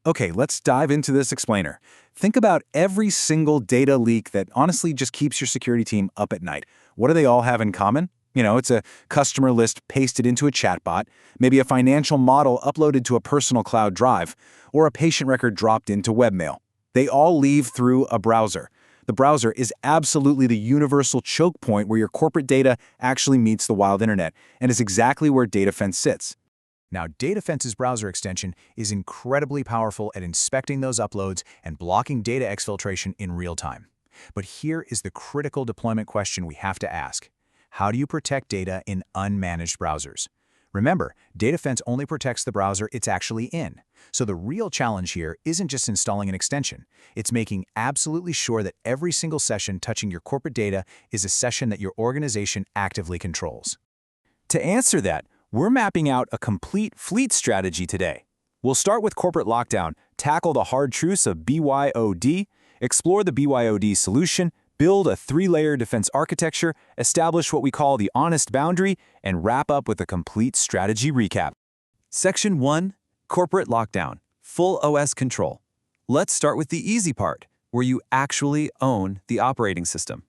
Okay, let's dive into this explainer. Think about every single data leak that honestly just keeps your security team up at night. What do they all have in common? It's a customer list pasted into a chatbot, maybe a financial model uploaded to a personal cloud drive, or a patient record dropped into webmail. They all leave through a browser. The browser is absolutely the universal choke point where your corporate data actually meets the wild internet, and is exactly where DataFence sits. Now, DataFence's browser extension is incredibly powerful at inspecting those uploads and blocking data exfiltration in real time. But here is the critical deployment question we have to ask. How do you protect data in unmanaged browsers? Remember, DataFence only protects the browser it's actually in. So the real challenge here isn't just installing an extension. It's making absolutely sure that every single session touching your corporate data is a session that your organization actively controls. To answer that, we're mapping out a complete fleet strategy today. We'll start with corporate lockdown, tackle the hard truths of BYOD, explore the BYOD solution, build a 3-layer defense architecture, establish what we call the honest boundary, and wrap up with a complete strategy recap. Section 1. Corporate Lockdown. Full OS control. Let's start with the easy part, where you actually own the operating system.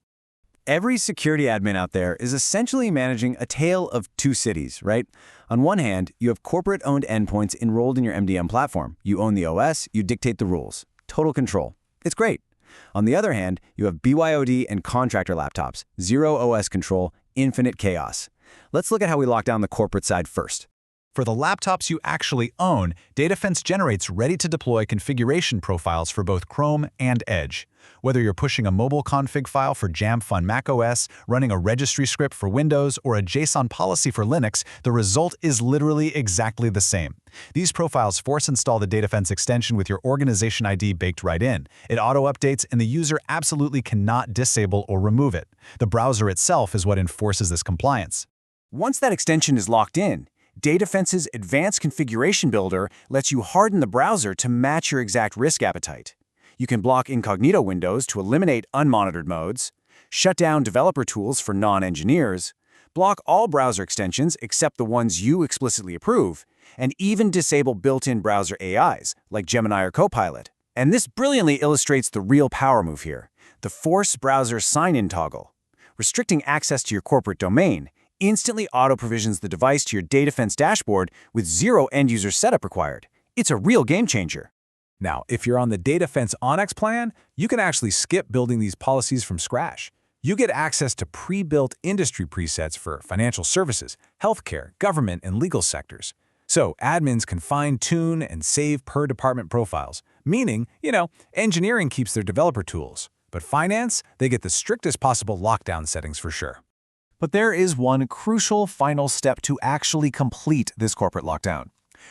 Every security admin out there is essentially managing a tale of two cities, right? On one hand, you have corporate-owned endpoints enrolled in your MDM platform. You own the OS, you dictate the rules. Total control. It's great. On the other hand, you have BYOD and contractor laptops. Zero OS control, infinite chaos. Let's look at how we lock down the corporate side first. For the laptops you actually own, DataFence generates ready-to-deploy configuration profiles for both Chrome and Edge. Whether you're pushing a mobile config file for Jamf on macOS, running a registry script for Windows, or a JSON policy for Linux, the result is literally exactly the same. These profiles force-install the DataFence extension with your organization ID baked right in. It auto-updates, and the user absolutely cannot disable or remove it. The browser itself is what enforces this compliance. Once that extension is locked in, DataFence's Advanced Configuration Builder lets you harden the browser to match your exact risk appetite. You can block Incognito windows to eliminate unmonitored modes, shut down developer tools for non-engineers, block all browser extensions except the ones you explicitly approve, and even disable built-in browser AIs like Gemini or Copilot. And this brilliantly illustrates the real power move here, the Force Browser Sign-In toggle. Restricting access to your corporate domain instantly auto-provisions the device to your DataFence dashboard with zero end-user setup required. It's a real game-changer. Now, if you're on the DataFence Onyx plan, you can actually skip building these policies from scratch. You get access to pre-built industry presets for financial services, healthcare, government, and legal sectors. So admins can fine-tune and save per-department profiles, meaning, engineering keeps their developer tools. But finance, they get the strictest possible lockdown settings for sure. But there is one crucial final step to actually complete this corporate lockdown.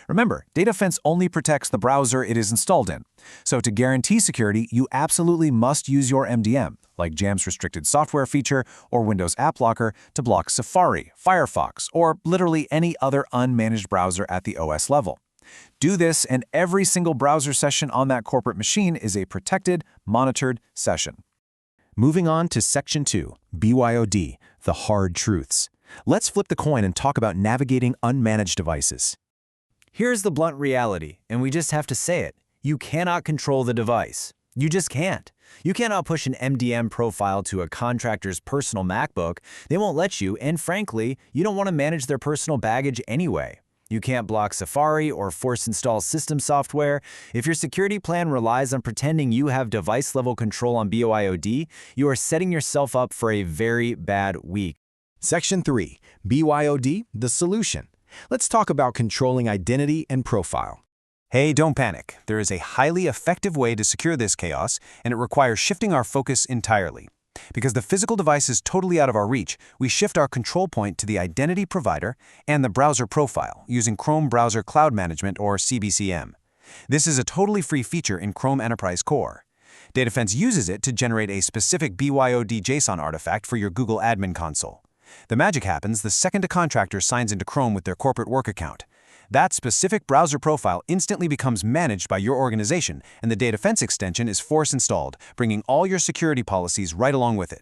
Remember, DataFence only protects the browser it is installed in. So to guarantee security, you absolutely must use your MDM, like Jamf's restricted software feature or Windows App Locker, to block Safari, Firefox, or literally any other unmanaged browser at the OS level. Do this, and every single browser session on that corporate machine is a protected, monitored session. Moving on to Section 2, BYOD, the hard truths. Let's flip the coin and talk about navigating unmanaged devices. Here's the blunt reality, and we just have to say it. You cannot control the device. You just can't. You cannot push an MDM profile to a contractor's personal MacBook. They won't let you, and frankly, you don't want to manage their personal baggage anyway. You can't block Safari or force install system software. If your security plan relies on pretending you have device-level control on BYOD, you are setting yourself up for a very bad week. Section 3. BYOD, the solution. Let's talk about controlling identity and profile. Hey, don't panic. There is a highly effective way to secure this chaos, and it requires shifting our focus entirely. Because the physical device is totally out of our reach, we shift our control point to the identity provider and the browser profile using Chrome Browser Cloud Management, or CBCM. This is a totally free feature in Chrome Enterprise Core. DataFence uses it to generate a specific BYOD JSON artifact for your Google Admin Console. The magic happens the second a contractor signs into Chrome with their corporate work account. That specific browser profile instantly becomes managed by your organization, and the DataFence extension is force-installed, bringing all your security policies right along with it.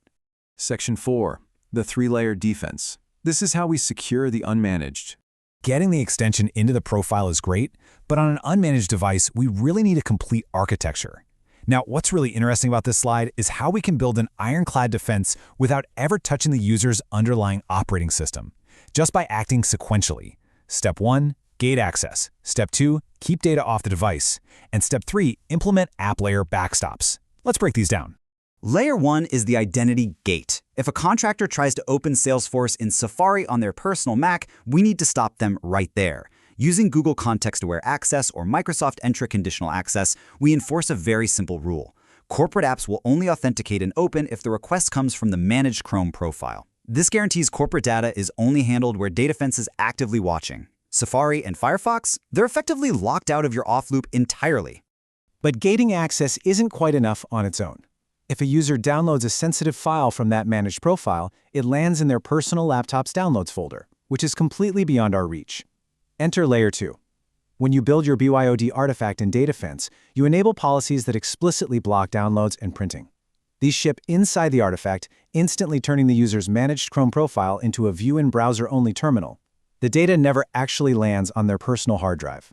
Section 4. The 3-layer defense. This is how we secure the unmanaged. Getting the extension into the profile is great, but on an unmanaged device, we really need a complete architecture. Now, what's really interesting about this slide is how we can build an ironclad defense without ever touching the user's underlying operating system, just by acting sequentially. Step 1, gate access. Step 2, keep data off the device. And Step 3, implement app layer backstops. Let's break these down. Layer 1 is the identity gate. If a contractor tries to open Salesforce in Safari on their personal Mac, we need to stop them right there. Using Google Context-Aware Access or Microsoft Entra Conditional Access, we enforce a very simple rule. Corporate apps will only authenticate and open if the request comes from the managed Chrome profile. This guarantees corporate data is only handled where DataFence is actively watching. Safari and Firefox, they're effectively locked out of your off loop entirely. But gating access isn't quite enough on its own. If a user downloads a sensitive file from that managed profile, it lands in their personal laptop's downloads folder, which is completely beyond our reach. Enter Layer 2. When you build your BYOD artifact in DataFence, you enable policies that explicitly block downloads and printing. These ship inside the artifact, instantly turning the user's managed Chrome profile into a view-in-browser-only terminal. The data never actually lands on their personal hard drive.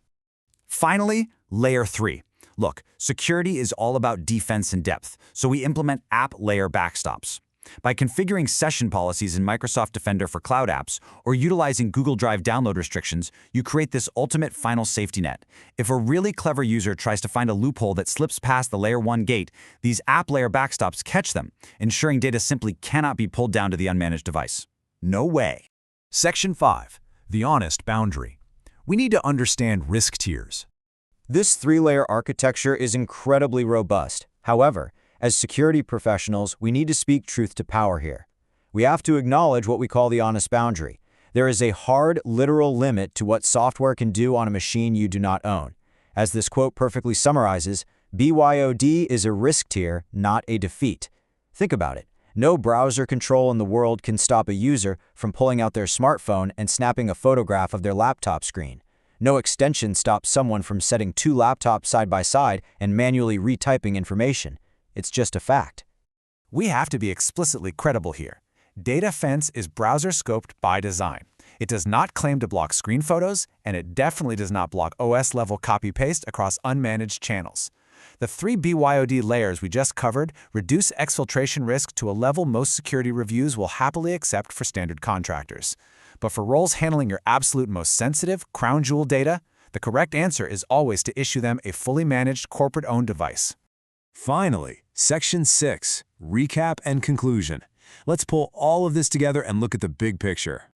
Finally, Layer 3. Look, security is all about defense and depth, so we implement app layer backstops. By configuring session policies in Microsoft Defender for cloud apps or utilizing Google Drive download restrictions, you create this ultimate final safety net. If a really clever user tries to find a loophole that slips past the Layer 1 gate, these app layer backstops catch them, ensuring data simply cannot be pulled down to the unmanaged device. No way. Section 5. The honest boundary. We need to understand risk tiers. This three-layer architecture is incredibly robust. However, as security professionals, we need to speak truth to power here. We have to acknowledge what we call the honest boundary. There is a hard, literal limit to what software can do on a machine you do not own. As this quote perfectly summarizes, BYOD is a risk tier, not a defeat. Think about it. No browser control in the world can stop a user from pulling out their smartphone and snapping a photograph of their laptop screen. No extension stops someone from setting two laptops side by side and manually retyping information. It's just a fact. We have to be explicitly credible here. DataFence is browser-scoped by design. It does not claim to block screen photos, and it definitely does not block OS-level copy-paste across unmanaged channels. The 3 BYOD layers we just covered reduce exfiltration risk to a level most security reviews will happily accept for standard contractors. But for roles handling your absolute most sensitive, crown jewel data, the correct answer is always to issue them a fully managed corporate-owned device. Finally, Section 6, Recap and Conclusion. Let's pull all of this together and look at the big picture.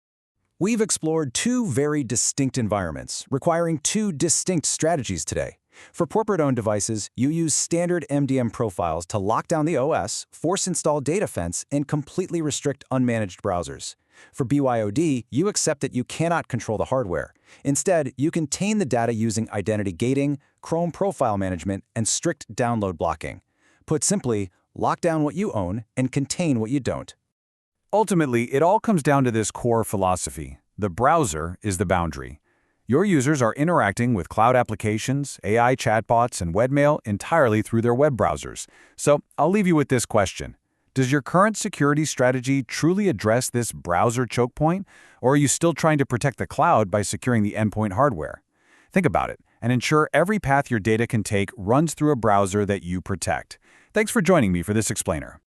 We've explored two very distinct environments, requiring two distinct strategies today. For corporate-owned devices, you use standard MDM profiles to lock down the OS, force install DataFence, and completely restrict unmanaged browsers. For BYOD, you accept that you cannot control the hardware. Instead, you contain the data using identity gating, Chrome profile management, and strict download blocking. Put simply, lock down what you own and contain what you don't. Ultimately, it all comes down to this core philosophy. The browser is the boundary. Your users are interacting with cloud applications, AI chatbots, and webmail entirely through their web browsers. So I'll leave you with this question. Does your current security strategy truly address this browser choke point, or are you still trying to protect the cloud by securing the endpoint hardware? Think about it, and ensure every path your data can take runs through a browser that you protect. Thanks for joining me for this explainer.